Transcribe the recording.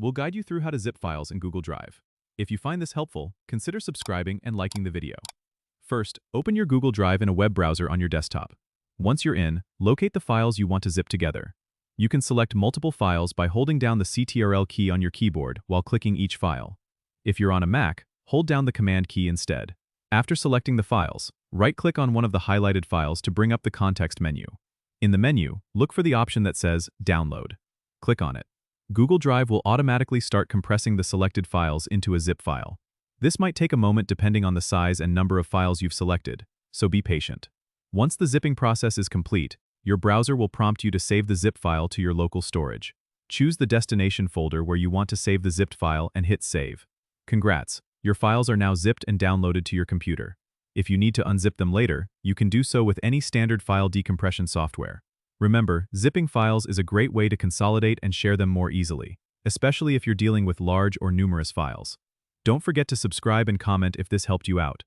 we'll guide you through how to zip files in Google Drive. If you find this helpful, consider subscribing and liking the video. First, open your Google Drive in a web browser on your desktop. Once you're in, locate the files you want to zip together. You can select multiple files by holding down the Ctrl key on your keyboard while clicking each file. If you're on a Mac, hold down the Command key instead. After selecting the files, right-click on one of the highlighted files to bring up the context menu. In the menu, look for the option that says Download. Click on it. Google Drive will automatically start compressing the selected files into a zip file. This might take a moment depending on the size and number of files you've selected, so be patient. Once the zipping process is complete, your browser will prompt you to save the zip file to your local storage. Choose the destination folder where you want to save the zipped file and hit Save. Congrats! Your files are now zipped and downloaded to your computer. If you need to unzip them later, you can do so with any standard file decompression software. Remember, zipping files is a great way to consolidate and share them more easily, especially if you're dealing with large or numerous files. Don't forget to subscribe and comment if this helped you out.